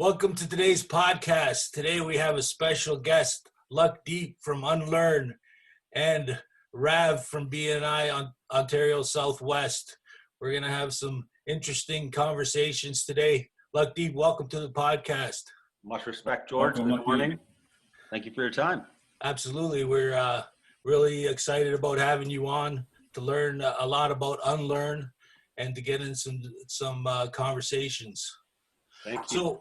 Welcome to today's podcast. Today we have a special guest, Lakhdeep from Unlearn and Rav from BNI Ontario Southwest. We're going to have some interesting conversations today. Lakhdeep, welcome to the podcast. Much respect, George. Good morning. Thank you for your time. Absolutely. We're really excited about having you on to learn a lot about Unlearn and to get in some conversations. Thank you.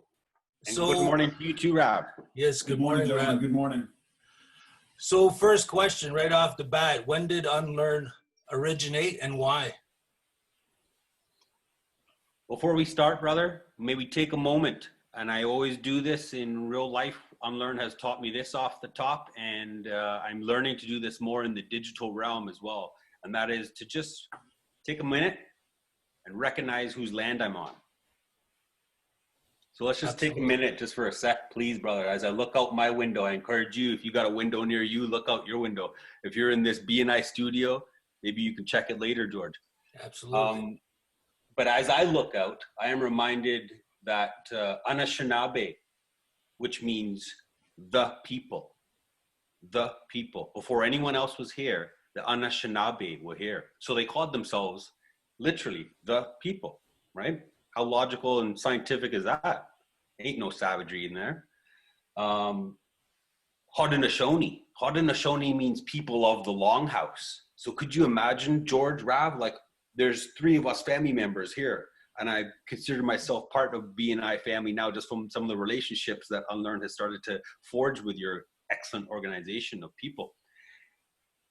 So good morning to you too, Rav. Yes, good morning, Rav. Good morning. So first question right off the bat, when did Unlearn originate and why? Before we start, brother, may we take a moment, and I always do this in real life. Unlearn has taught me this off the top, and I'm learning to do this more in the digital realm as well. And that is to just take a minute and recognize whose land I'm on. So let's just take a minute just for a sec, please, brother. As I look out my window, I encourage you, if you got a window near you, look out your window. If you're in this BNI studio, maybe you can check it later, George. Absolutely. But as I look out, I am reminded that Anishinaabe, which means the people, before anyone else was here, the Anishinaabe were here. So they called themselves literally the people, right? How logical and scientific is that? Ain't no savagery in there. Haudenosaunee. Haudenosaunee means people of the longhouse. So could you imagine, George, Rav, like there's 3 of us family members here, and I consider myself part of BNI family now just from some of the relationships that Unlearn has started to forge with your excellent organization of people.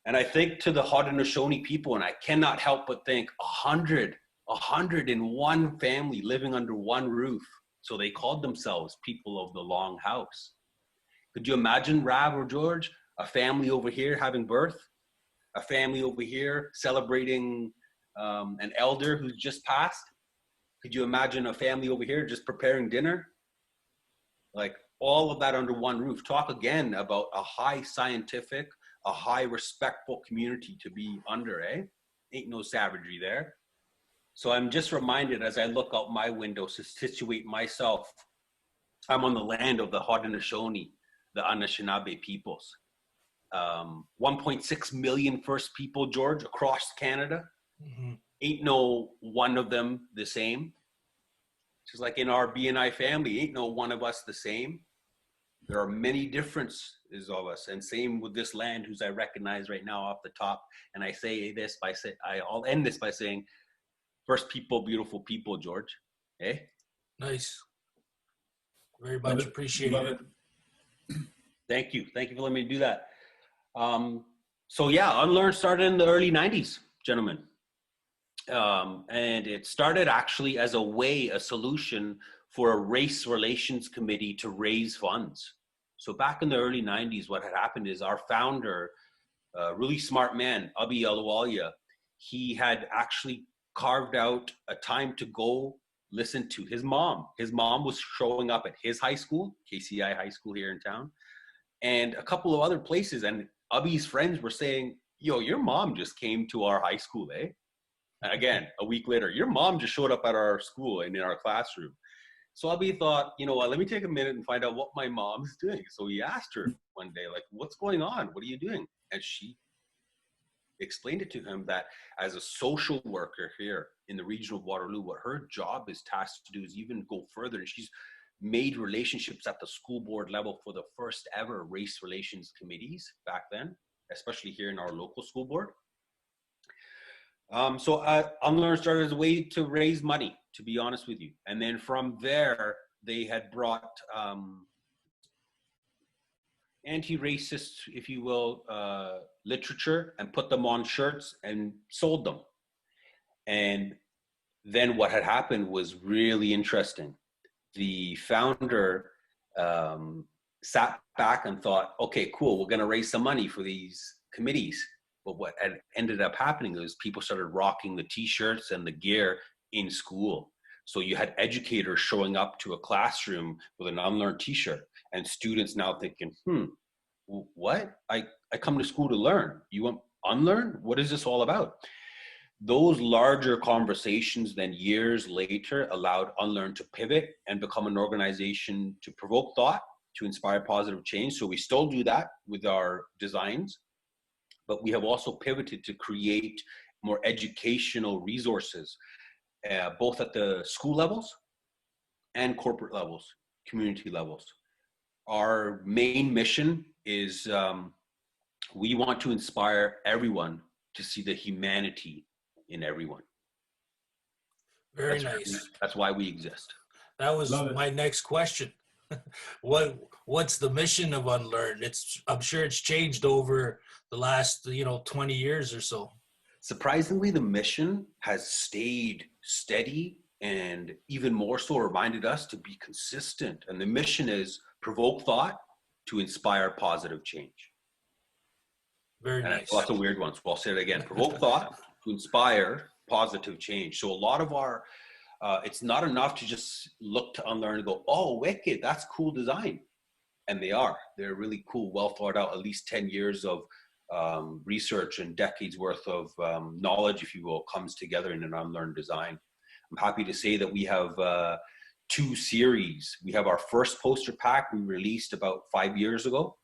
And I think to the Haudenosaunee people, and I cannot help but think 101 family living under one roof. So they called themselves people of the long house. Could you imagine, Rav or George, a family over here having birth, a family over here celebrating an elder who's just passed? Could you imagine a family over here just preparing dinner? Like all of that under one roof. Talk again about a high scientific, a high respectful community to be under, eh? Ain't no savagery there. So I'm just reminded as I look out my window to situate myself, I'm on the land of the Haudenosaunee, the Anishinaabe peoples. 1.6 million First People, George, across Canada. Mm-hmm. Ain't no one of them the same. Just like in our BNI family, ain't no one of us the same. There are many differences of us, and same with this land, whose I recognize right now off the top. And I say this I'll end this by saying, First People, beautiful people, George. Eh? Nice. Very much appreciated. Thank you. Thank you for letting me do that. So yeah, Unlearn started in the early 90s, gentlemen. And it started actually as a solution for a race relations committee to raise funds. So back in the early 90s, what had happened is our founder, really smart man, Abi Aluwalia, he had actually carved out a time to go listen to his mom. His mom was showing up at his high school, KCI High School here in town, and a couple of other places. And Abi's friends were saying, yo, your mom just came to our high school, eh? And again, a week later, your mom just showed up at our school and in our classroom. So Abi thought, you know what, let me take a minute and find out what my mom's doing. So he asked her one day, like, what's going on? What are you doing? And she explained it to him that as a social worker here in the region of Waterloo, what her job is tasked to do is even go further. And she's made relationships at the school board level for the first ever race relations committees back then, especially here in our local school board. So Unlearn started as a way to raise money, to be honest with you. And then from there, they had brought anti-racist, if you will, literature and put them on shirts and sold them. And then what had happened was really interesting. The founder sat back and thought, okay, cool, we're going to raise some money for these committees. But what had ended up happening was people started rocking the t-shirts and the gear in school. So you had educators showing up to a classroom with an Unlearn t-shirt, and students now thinking, what? I come to school to learn. You want Unlearn? What is this all about? Those larger conversations then years later allowed Unlearn to pivot and become an organization to provoke thought, to inspire positive change. So we still do that with our designs, but we have also pivoted to create more educational resources, both at the school levels and corporate levels, community levels. Our main mission is we want to inspire everyone to see the humanity in everyone. Very nice. That's why we exist. That was my next question. What's the mission of Unlearn? I'm sure it's changed over the last 20 years or so. Surprisingly, the mission has stayed steady and even more so reminded us to be consistent. And the mission is provoke thought to inspire positive change. Very nice. Lots of weird ones. Well, I'll say it again. Provoke thought to inspire positive change. So a lot of our, it's not enough to just look to Unlearn and go, oh, wicked, that's cool design. And they are. They're really cool, well thought out, at least 10 years of research and decades worth of knowledge, if you will, comes together in an Unlearn design. I'm happy to say that we have 2 series. We have our first poster pack we released about 5 years ago.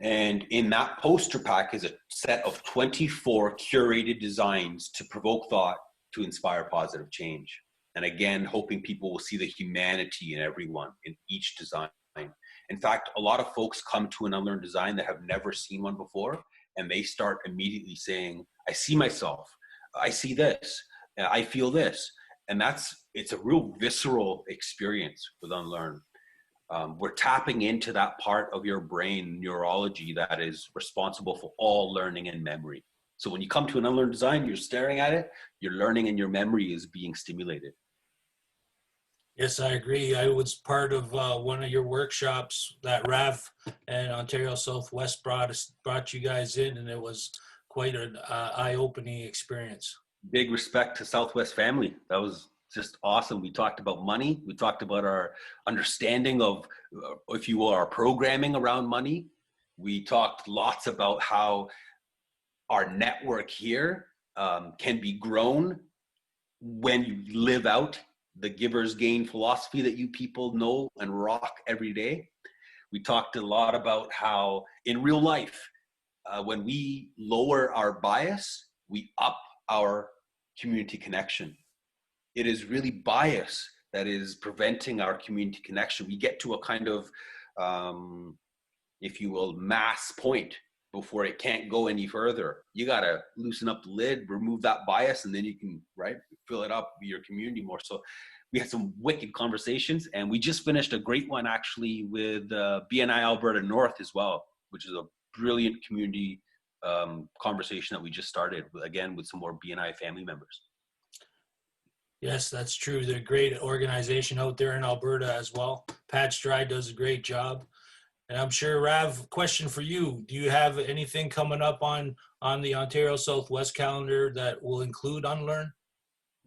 And in that poster pack is a set of 24 curated designs to provoke thought, to inspire positive change. And again, hoping people will see the humanity in everyone in each design. In fact, a lot of folks come to an Unlearn design that have never seen one before, and they start immediately saying, I see myself, I see this, I feel this. And it's a real visceral experience with Unlearn. We're tapping into that part of your brain neurology that is responsible for all learning and memory. So when you come to an Unlearn design, you're staring at it, your learning and your memory is being stimulated. Yes, I agree. I was part of one of your workshops that Rav and Ontario Southwest brought you guys in, and it was quite an eye-opening experience. Big respect to Southwest family. That was just awesome. We talked about money. We talked about our understanding of, if you will, our programming around money. We talked lots about how our network here can be grown when you live out the giver's gain philosophy that you people know and rock every day. We talked a lot about how in real life, when we lower our bias, we up our community connection. It is really bias that is preventing our community connection. We get to a kind of, if you will, mass point before it can't go any further. You got to loosen up the lid, remove that bias, and then you can, right, fill it up with your community more. So we had some wicked conversations, and we just finished a great one actually with BNI Alberta North as well, which is a brilliant community conversation that we just started, again, with some more BNI family members. Yes, that's true. They're a great organization out there in Alberta as well. Pat Stride does a great job. And I'm sure, Rav, question for you. Do you have anything coming up on the Ontario Southwest calendar that will include Unlearn?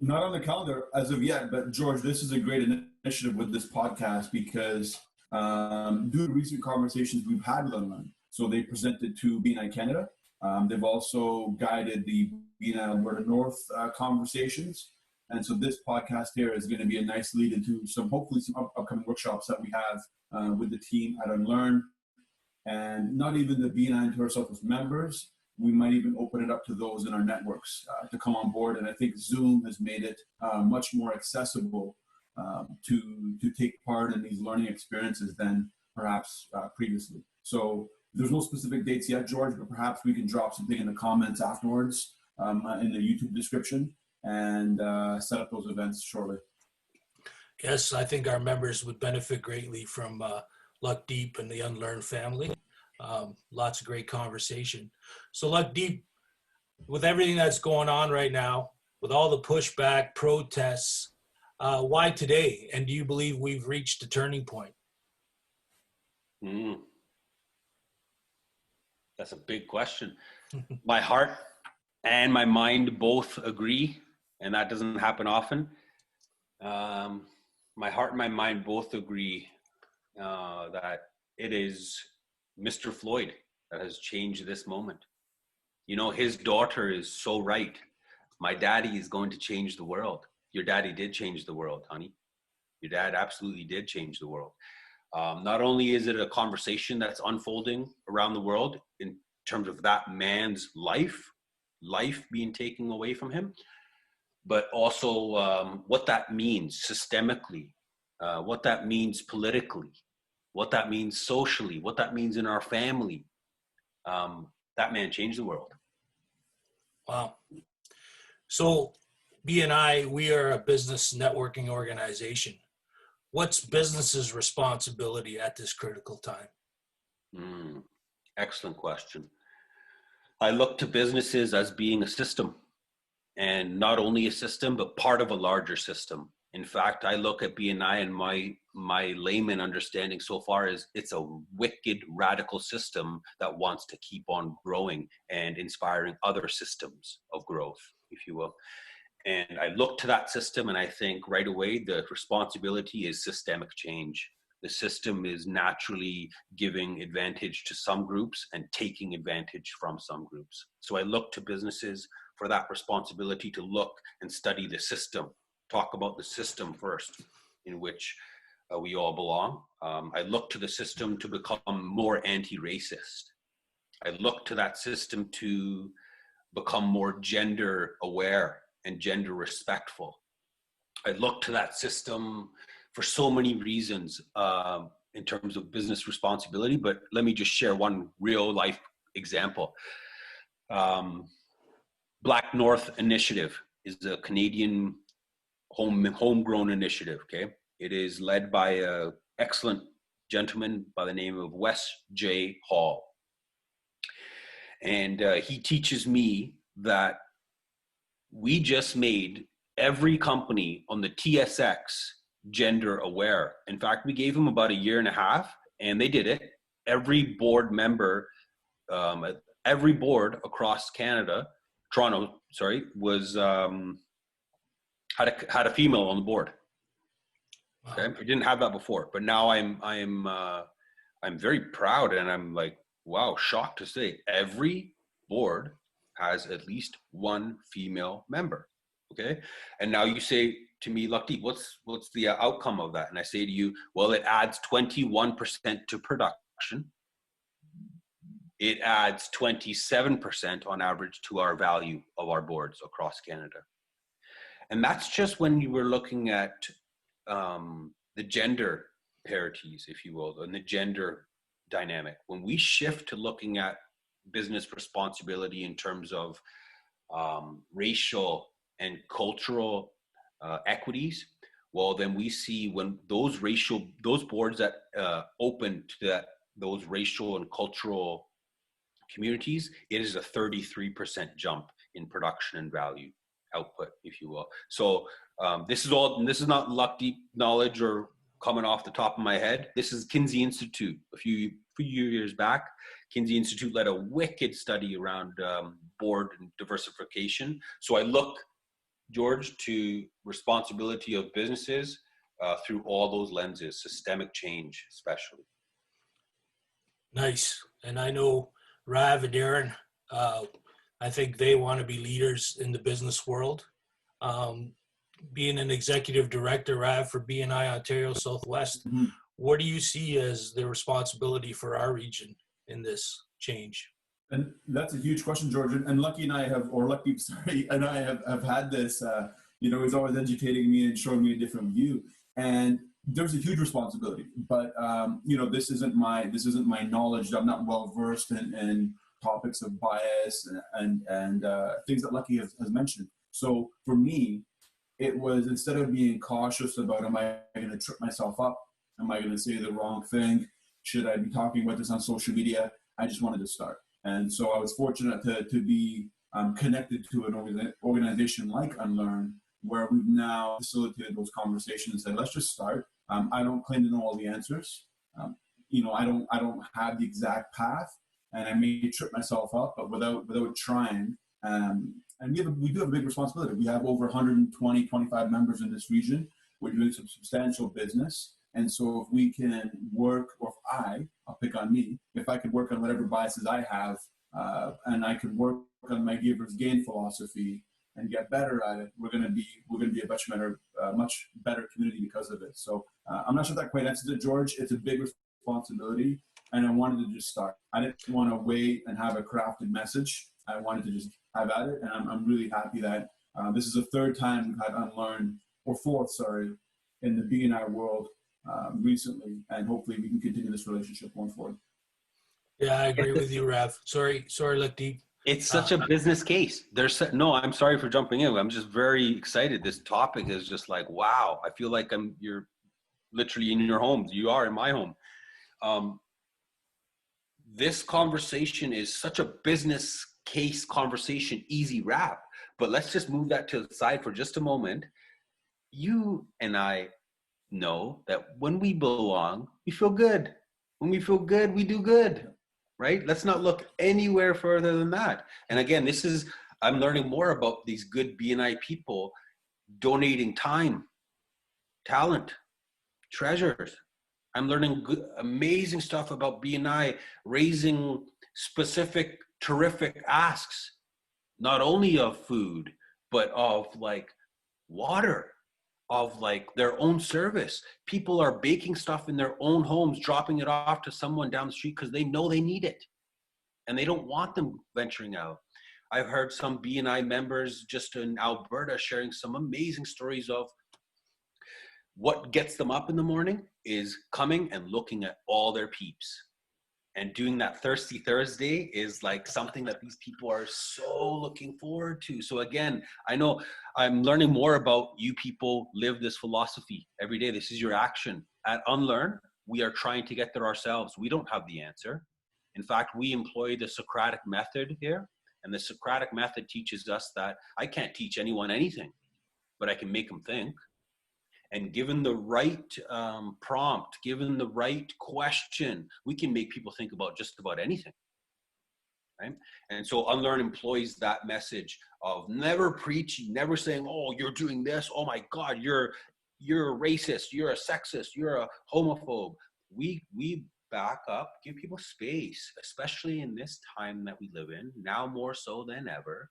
Not on the calendar as of yet, but George, this is a great initiative with this podcast because due to recent conversations we've had with Unlearn, so they presented to BNI Canada. They've also guided the BNI Alberta North conversations. And so this podcast here is going to be a nice lead into hopefully some upcoming workshops that we have with the team at Unlearn. And not even the BNI Ontario Southwest members, we might even open it up to those in our networks to come on board. And I think Zoom has made it much more accessible to take part in these learning experiences than perhaps previously. So there's no specific dates yet, George, but perhaps we can drop something in the comments afterwards in the YouTube description and set up those events shortly. Yes, I think our members would benefit greatly from Lakhdeep and the Unlearn family. Lots of great conversation. So Lakhdeep, with everything that's going on right now, with all the pushback, protests, why today? And do you believe we've reached a turning point? That's a big question. My heart and my mind both agree, and that doesn't happen often. My heart and my mind both agree that it is Mr. Floyd that has changed this moment. You know, his daughter is so right. My daddy is going to change the world. Your daddy did change the world, honey. Your dad absolutely did change the world. Not only is it a conversation that's unfolding around the world in terms of that man's life being taken away from him, but also what that means systemically, what that means politically, what that means socially, what that means in our family. That man changed the world. Wow. So BNI, we are a business networking organization. What's business's responsibility at this critical time? Excellent question. I look to businesses as being a system, and not only a system, but part of a larger system. In fact, I look at BNI and my layman understanding so far is it's a wicked radical system that wants to keep on growing and inspiring other systems of growth, if you will. And I look to that system and I think right away the responsibility is systemic change. The system is naturally giving advantage to some groups and taking advantage from some groups. So I look to businesses for that responsibility to look and study the system, talk about the system first in which we all belong. I look to the system to become more anti-racist. I look to that system to become more gender aware and gender respectful. I look to that system for so many reasons in terms of business responsibility, but let me just share one real life example. Black North Initiative is a Canadian homegrown initiative, okay? It is led by an excellent gentleman by the name of Wes J. Hall. And he teaches me that we just made every company on the TSX gender aware. In fact, we gave them about a year and a half and they did it. Every board member, every board across Canada, Toronto, sorry, was had a female on the board. Okay, we didn't have that before, but now I'm very proud and I'm like, wow, shocked to say every board has at least one female member. Okay, and now you say to me, Lakhdeep, what's the outcome of that? And I say to you, well, it adds 21% to production. It adds 27% on average to our value of our boards across Canada. And that's just when you were looking at the gender parities, if you will, and the gender dynamic. When we shift to looking at business responsibility in terms of racial and cultural equities, well, then we see when those boards that open to those racial and cultural communities, it is a 33% jump in production and value output, if you will. So this is not Lakhdeep knowledge or coming off the top of my head. This is Kinsey Institute. A few years back, Kinsey Institute led a wicked study around board and diversification. So I look, George, to responsibility of businesses through all those lenses, systemic change especially. Nice. And I know Rav and Darren, I think they want to be leaders in the business world. Being an executive director, Rav, for BNI Ontario Southwest, what do you see as the responsibility for our region in this change? And that's a huge question, George. And Lucky and I have had this, he's always educating me and showing me a different view. And there's a huge responsibility, but this isn't my knowledge. I'm not well versed in topics of bias and things that Lucky has mentioned. So for me, it was, instead of being cautious about, am I going to trip myself up? Am I going to say the wrong thing? Should I be talking about this on social media? I just wanted to start. And so I was fortunate to be connected to an organization like Unlearn, where we've now facilitated those conversations and said, let's just start. I don't claim to know all the answers. I don't have the exact path, and I may trip myself up, but without trying. And we do have a big responsibility. We have over 25 members in this region. We're doing some substantial business. And so if we can work, or I'll pick on me, if I could work on whatever biases I have and I can work on my giver's gain philosophy and get better at it, we're going to be a much better community because of it. So I'm not sure if that quite answers it, George. It's a big responsibility, and I wanted to just start. I didn't want to wait and have a crafted message. I wanted to just have at it, and I'm really happy that this is the third time we've had Unlearn, or fourth, sorry, in the BNI world recently, and hopefully we can continue this relationship going forward. Yeah, I agree with you, Rav. Sorry, Lakhdeep. It's such a business case. No, I'm sorry for jumping in. I'm just very excited. This topic is just like, wow. I feel like you're literally in your homes. You are in my home. This conversation is such a business case conversation, easy wrap. But let's just move that to the side for just a moment. You and I know that when we belong, we feel good. When we feel good, we do good. Right? Let's not look anywhere further than that. And again, I'm learning more about these good BNI people donating time, talent, treasures. I'm learning amazing stuff about BNI raising specific, terrific asks, not only of food, but of like water, of like their own service. People are baking stuff in their own homes, dropping it off to someone down the street because they know they need it and they don't want them venturing out. I've heard some BNI members just in Alberta sharing some amazing stories of what gets them up in the morning is coming and looking at all their peeps. And doing that Thirsty Thursday is like something that these people are so looking forward to. So again, I know I'm learning more about you people live this philosophy every day. This is your action. At Unlearn, we are trying to get there ourselves. We don't have the answer. In fact, we employ the Socratic method here. And the Socratic method teaches us that I can't teach anyone anything, but I can make them think. And given the right prompt, given the right question, we can make people think about just about anything, right? And so Unlearn employs that message of never preaching, never saying, oh, you're doing this. Oh my God, you're a racist, you're a sexist, you're a homophobe. We back up, give people space, especially in this time that we live in, now more so than ever.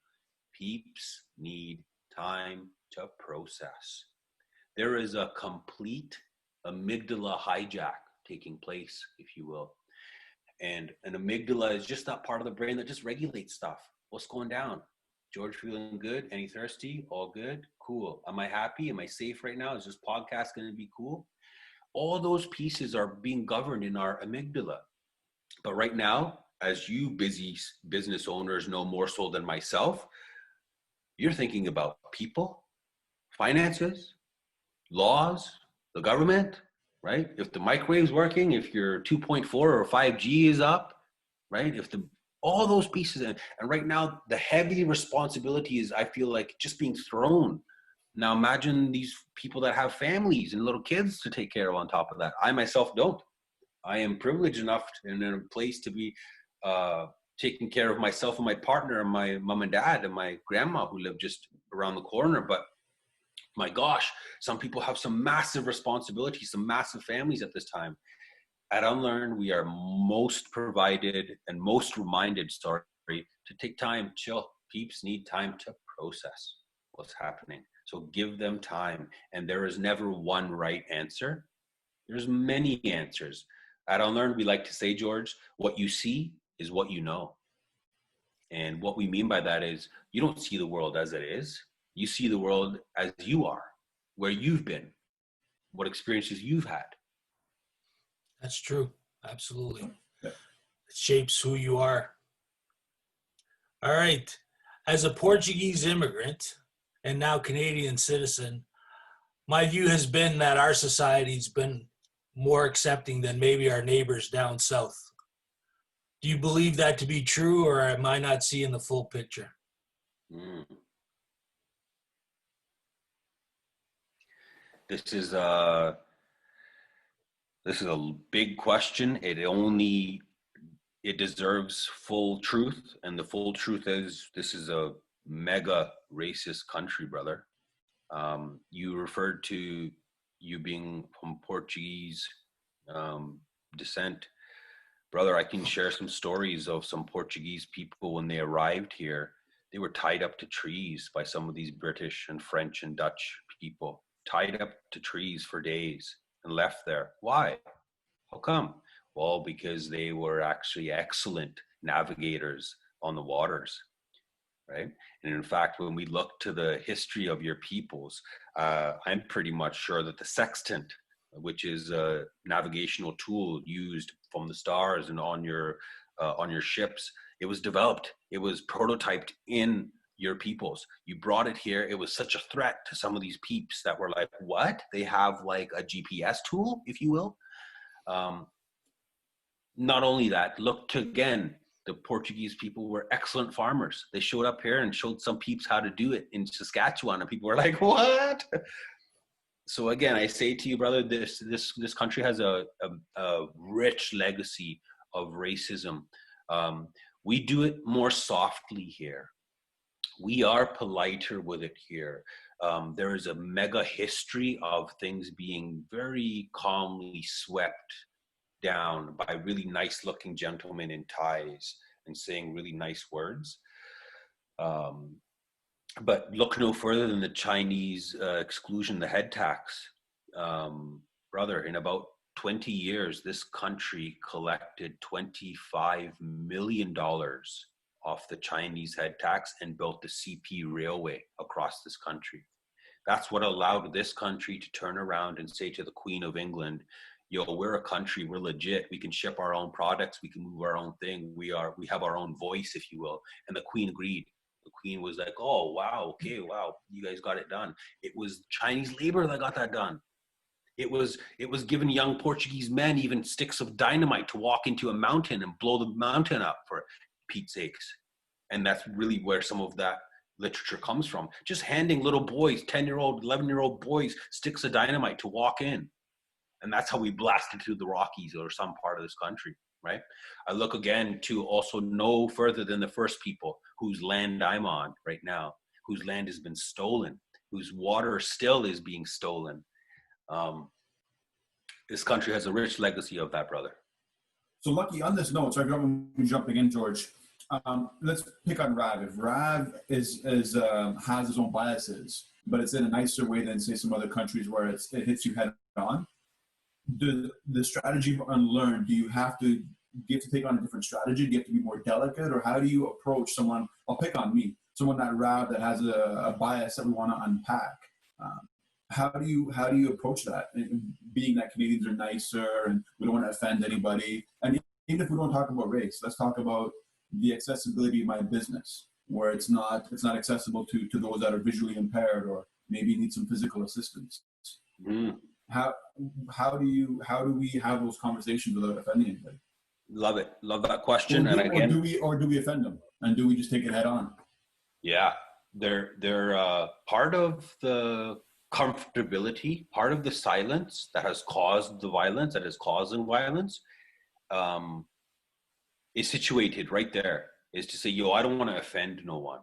Peeps need time to process. There is a complete amygdala hijack taking place, if you will. And an amygdala is just that part of the brain that just regulates stuff. What's going down? George feeling good? Any thirsty? All good? Cool. Am I happy? Am I safe right now? Is this podcast going to be cool? All those pieces are being governed in our amygdala. But right now, as you busy business owners know more so than myself, you're thinking about people, finances, laws, the government, right? If the microwave's working, if your 2.4 or 5G is up, right? All those pieces, and right now the heavy responsibility is, I feel like, just being thrown. Now imagine these people that have families and little kids to take care of on top of that. I myself don't. I am privileged enough and in a place to be taking care of myself and my partner and my mom and dad and my grandma who live just around the corner. But my gosh, some people have some massive responsibilities, some massive families at this time. At Unlearn, we are most provided and most reminded, to take time, chill. Peeps need time to process what's happening. So give them time. And there is never one right answer. There's many answers. At Unlearn, we like to say, George, what you see is what you know. And what we mean by that is you don't see the world as it is. You see the world as you are, where you've been, what experiences you've had. That's true. Absolutely. It shapes who you are. All right. As a Portuguese immigrant and now Canadian citizen, my view has been that our society's been more accepting than maybe our neighbors down south. Do you believe that to be true, or am I not seeing the full picture? This is a big question. It deserves full truth, and the full truth is this is a mega racist country, brother. You referred to you being from Portuguese descent. brother, I can share some stories of some Portuguese people when they arrived here. They were tied up to trees by some of these British and French and Dutch people, tied up to trees for days and left there. Why? How come? Well, because they were actually excellent navigators on the waters, right? And in fact, when we look to the history of your peoples, I'm pretty much sure that the sextant, which is a navigational tool used from the stars and on your ships, it was developed, it was prototyped in your peoples. You brought it here. It was such a threat to some of these peeps that were like, what? They have like a GPS tool, if you will. Not only that, look to again, the Portuguese people were excellent farmers. They showed up here and showed some peeps how to do it in Saskatchewan, and people were like, what? So again, I say to you, brother, this country has a rich legacy of racism. We do it more softly here. We are politer with it here. There is a mega history of things being very calmly swept down by really nice looking gentlemen in ties and saying really nice words. But look no further than the Chinese exclusion, the head tax. Brother, in about 20 years, this country collected $25 million off the Chinese head tax and built the CP railway across this country. That's what allowed this country to turn around and say to the Queen of England, yo, we're a country, we're legit, we can ship our own products, we can move our own thing, we have our own voice, if you will. And the Queen agreed. The Queen was like, oh, wow, okay, wow, you guys got it done. It was Chinese labor that got that done. It was giving young Portuguese men even sticks of dynamite to walk into a mountain and blow the mountain up, for Pete's sakes. And that's really where some of that literature comes from. Just handing little boys, 10-year-old, 11-year-old boys, sticks of dynamite to walk in. And that's how we blasted through the Rockies or some part of this country, right? I look again to also no further than the first people whose land I'm on right now, whose land has been stolen, whose water still is being stolen. This country has a rich legacy of that, brother. So Lucky, on this note, so I don't want jumping in, George. Let's pick on Rav. If Rav has his own biases, but it's in a nicer way than say some other countries where it hits you head on. The strategy of unlearn, do you have to take on a different strategy? Do you have to be more delicate, or how do you approach someone? I'll pick on me, someone that Rav that has a bias that we want to unpack. How do you approach that? Being that Canadians are nicer and we don't want to offend anybody, and even if we don't talk about race, let's talk about the accessibility of my business, where it's not accessible to those that are visually impaired or maybe need some physical assistance. How do we have those conversations without offending anybody? Love it. Love that question. Or do we offend them, and do we just take it head on? Yeah, they're part of the comfortability, part of the silence that has caused the violence, that is causing violence, is situated right there. Is to say, yo, I don't want to offend no one.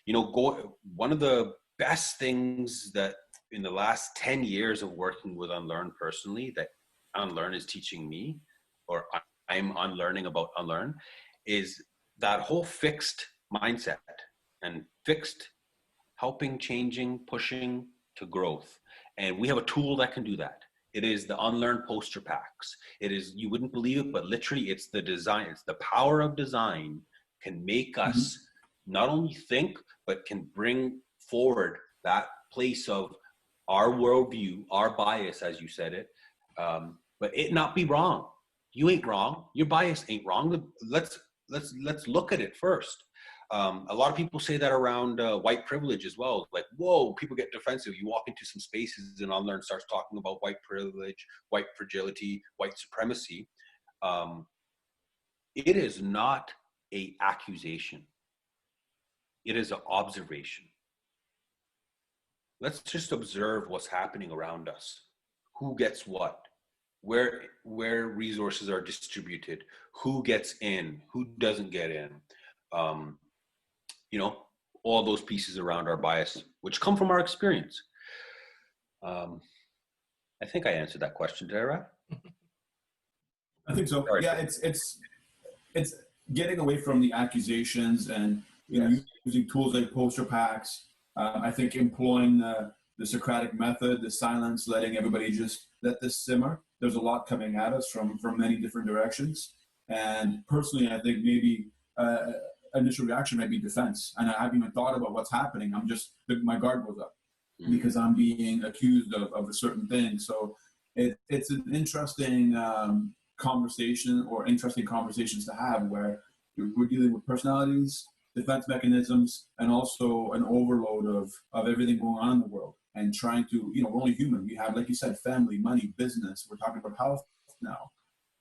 You know, one of the best things that in the last 10 years of working with Unlearn personally, that Unlearn is teaching me, or I'm unlearning about Unlearn, is that whole fixed mindset and fixed helping, changing, pushing to growth. And we have a tool that can do that. It is the Unlearn poster packs. It is, you wouldn't believe it, but literally it's the design, it's the power of design can make us not only think, but can bring forward that place of our worldview, our bias, as you said it, but it not be wrong. You ain't wrong. Your bias ain't wrong. Let's look at it first. A lot of people say that around white privilege as well. Like, whoa, people get defensive. You walk into some spaces and Unlearn starts talking about white privilege, white fragility, white supremacy. It is not an accusation. It is an observation. Let's just observe what's happening around us. Who gets what? Where resources are distributed? Who gets in? Who doesn't get in? You know, all those pieces around our bias, which come from our experience. I think I answered that question, did I, Raf? I think so. Sorry. Yeah, it's it's getting away from the accusations and Yes. using tools like poster packs. I think employing the Socratic method, the silence, letting everybody just let this simmer. There's a lot coming at us from many different directions, and personally, I think maybe initial reaction might be defense, and I haven't even thought about what's happening. I'm just my guard goes up because I'm being accused of a certain thing. So it's an interesting conversation or interesting conversations to have where we're dealing with personalities, defense mechanisms, and also an overload of everything going on in the world and trying to, we're only human. We have, like you said, family, money, business. We're talking about health now.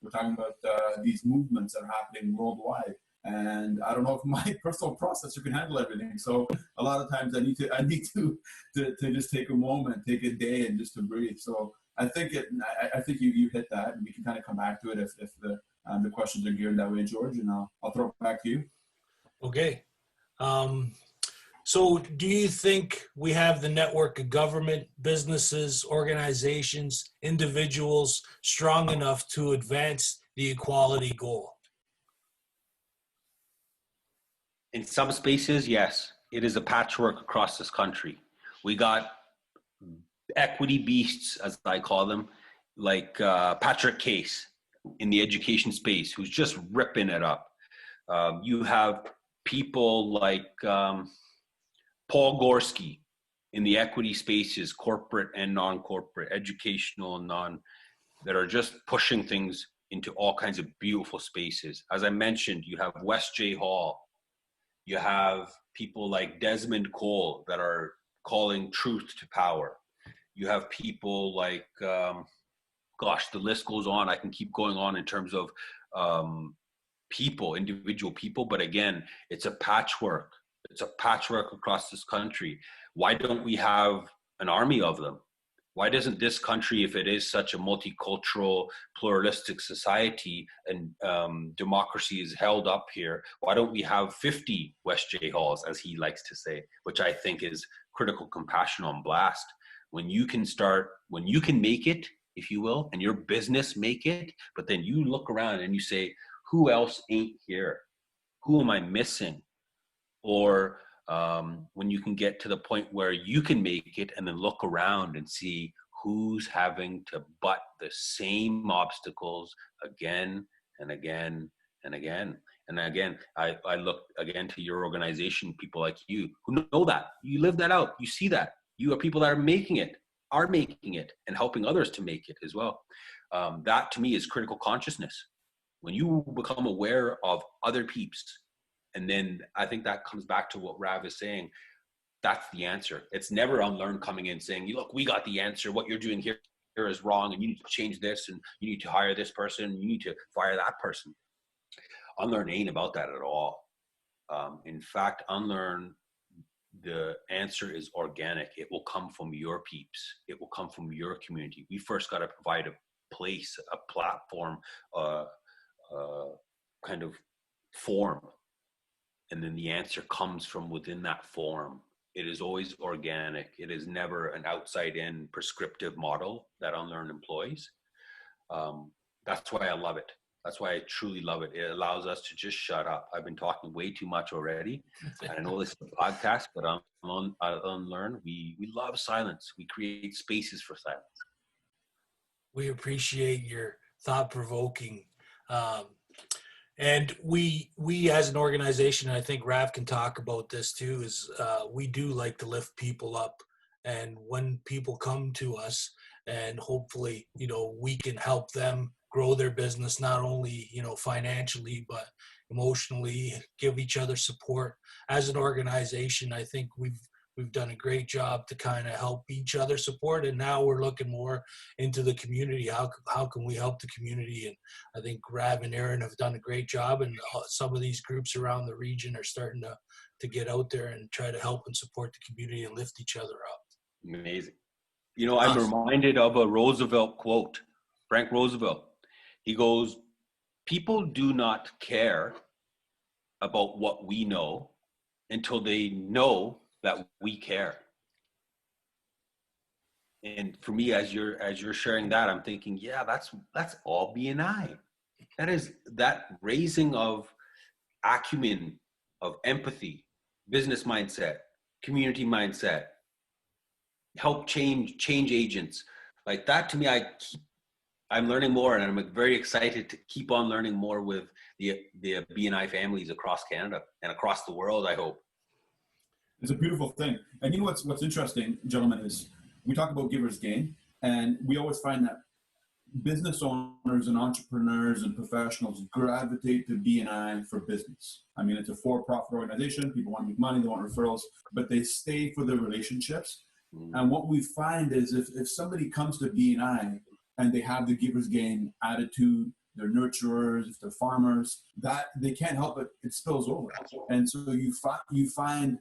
We're talking about these movements that are happening worldwide. And I don't know if my personal processor can handle everything. So a lot of times I need to just take a moment, take a day, and just to breathe. So I think you hit that, and we can kind of come back to it if the questions are geared that way, George. And I'll throw it back to you. Okay. So do you think we have the network of government, businesses, organizations, individuals strong enough to advance the equality goal? In some spaces, yes. It is a patchwork across this country. We got equity beasts, as I call them, like Patrick Case in the education space, who's just ripping it up. You have people like Paul Gorski in the equity spaces, corporate and non-corporate, educational and non, that are just pushing things into all kinds of beautiful spaces. As I mentioned, you have West J. Hall. You have people like Desmond Cole that are calling truth to power. You have people like, the list goes on. I can keep going on in terms of people, individual people. But again, it's a patchwork. It's a patchwork across this country. Why don't we have an army of them? Why doesn't this country, if it is such a multicultural, pluralistic society and democracy is held up here, why don't we have 50 West J Halls, as he likes to say, which I think is critical compassion on blast. When you can make it, if you will, and your business make it, but then you look around and you say, who else ain't here? Who am I missing? Or when you can get to the point where you can make it and then look around and see who's having to butt the same obstacles again and again and again. And again, I look again to your organization, people like you who know that. You live that out. You see that. You are people that are making it and helping others to make it as well. That to me is critical consciousness. When you become aware of other peeps, and then I think that comes back to what Rav is saying. That's the answer. It's never unlearn coming in saying, look, we got the answer. What you're doing here is wrong, and you need to change this, and you need to hire this person, you need to fire that person. Unlearn ain't about that at all. In fact, unlearn, the answer is organic. It will come from your peeps. It will come from your community. We first got to provide a place, a platform, kind of form. And then the answer comes from within that form. It is always organic. It is never an outside-in prescriptive model that Unlearn employs. That's why I love it. That's why I truly love it. It allows us to just shut up. I've been talking way too much already. And I know this is a podcast, but on Unlearn, we love silence. We create spaces for silence. We appreciate your thought-provoking. And we as an organization, and I think Rav can talk about this too, is we do like to lift people up. And when people come to us, and hopefully, we can help them grow their business, not only, financially, but emotionally, give each other support. As an organization, I think we've done a great job to kind of help each other support. And now we're looking more into the community. How can we help the community? And I think Rav and Aaron have done a great job. And some of these groups around the region are starting to get out there and try to help and support the community and lift each other up. Amazing. I'm reminded of a Roosevelt quote, Frank Roosevelt. He goes, people do not care about what we know until they know that we care. And for me, as you're sharing that, I'm thinking, yeah, that's all BNI. that raising of acumen, of empathy, business mindset, community mindset, help change agents. Like that to me, I'm learning more, and I'm very excited to keep on learning more with the BNI families across Canada and across the world, I hope. It's a beautiful thing. And you know what's interesting, gentlemen, is we talk about givers gain, and we always find that business owners and entrepreneurs and professionals gravitate to BNI for business. I mean, it's a for-profit organization. People want to make money, they want referrals, but they stay for the relationships. And what we find is if somebody comes to BNI and they have the giver's gain attitude, they're nurturers, if they're farmers, that they can't help it spills over. And so you find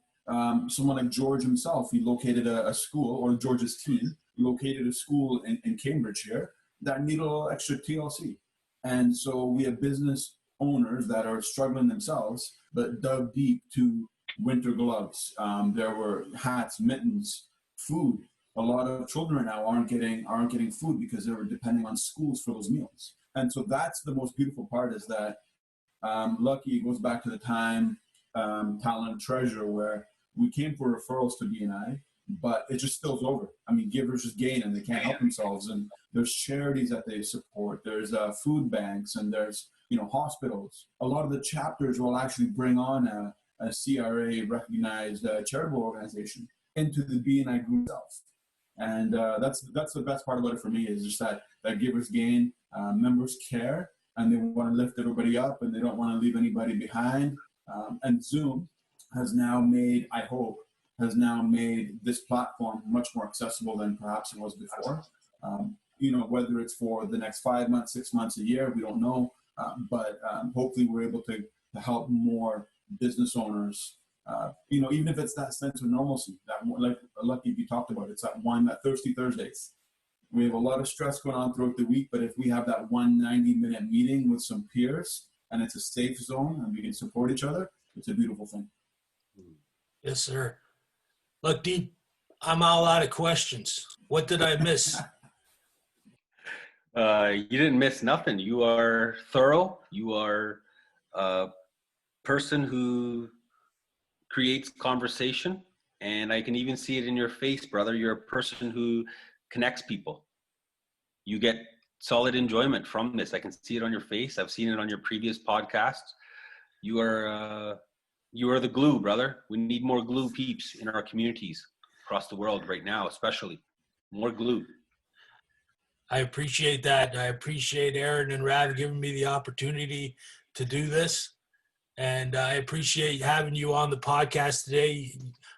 someone like George himself, he located a school, or George's team located a school in Cambridge here that need a little extra TLC. And so we have business owners that are struggling themselves, but dug deep to winter gloves. There were hats, mittens, food. A lot of children now aren't getting food because they were depending on schools for those meals. And so that's the most beautiful part, is that lucky, it goes back to the time, talent, treasure, where we came for referrals to BNI, but it just spills over. I mean, givers just gain and they can't help themselves. And there's charities that they support. There's food banks, and there's hospitals. A lot of the chapters will actually bring on a CRA recognized charitable organization into the BNI group itself. And that's the best part about it for me, is just that givers gain, members care, and they want to lift everybody up, and they don't want to leave anybody behind. And Zoom has now made this platform much more accessible than perhaps it was before. Whether it's for the next 5 months, 6 months, a year, we don't know. But hopefully we're able to help more business owners. Even if it's that sense of normalcy, that, like Lucky you talked about, it's that Thirsty Thursdays. We have a lot of stress going on throughout the week, but if we have that 90-minute meeting with some peers, and it's a safe zone and we can support each other, it's a beautiful thing. Yes, sir. Lakhdeep, I'm all out of questions. What did I miss? You didn't miss nothing. You are thorough. You are a person who creates conversation, and I can even see it in your face, brother. You're a person who connects people. You get solid enjoyment from this. I can see it on your face. I've seen it on your previous podcasts. You are the glue, brother. We need more glue peeps in our communities across the world right now, especially more glue. I appreciate that. I appreciate Aaron and Rav giving me the opportunity to do this. And I appreciate having you on the podcast today,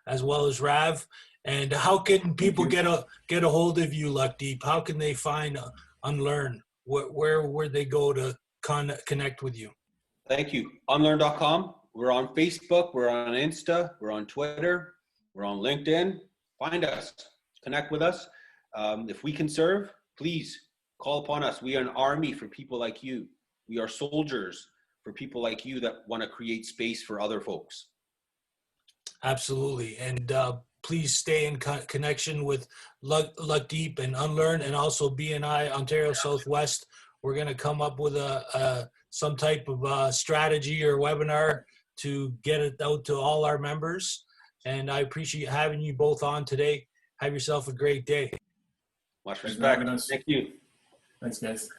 as well as Rav. And how can people get a hold of you, Lakhdeep? How can they find Unlearn? Where they go to connect with you? Thank you. Unlearn.com. We're on Facebook. We're on Insta. We're on Twitter. We're on LinkedIn. Find us. Connect with us. If we can serve, please call upon us. We are an army for people like you. We are soldiers for people like you that want to create space for other folks. Absolutely. And please stay in connection with Lakhdeep and Unlearn, and also BNI Ontario Southwest. We're going to come up with some type of strategy or webinar to get it out to all our members. And I appreciate having you both on today. Have yourself a great day. Much respect. Thanks for having us. Thank you. Thanks, guys.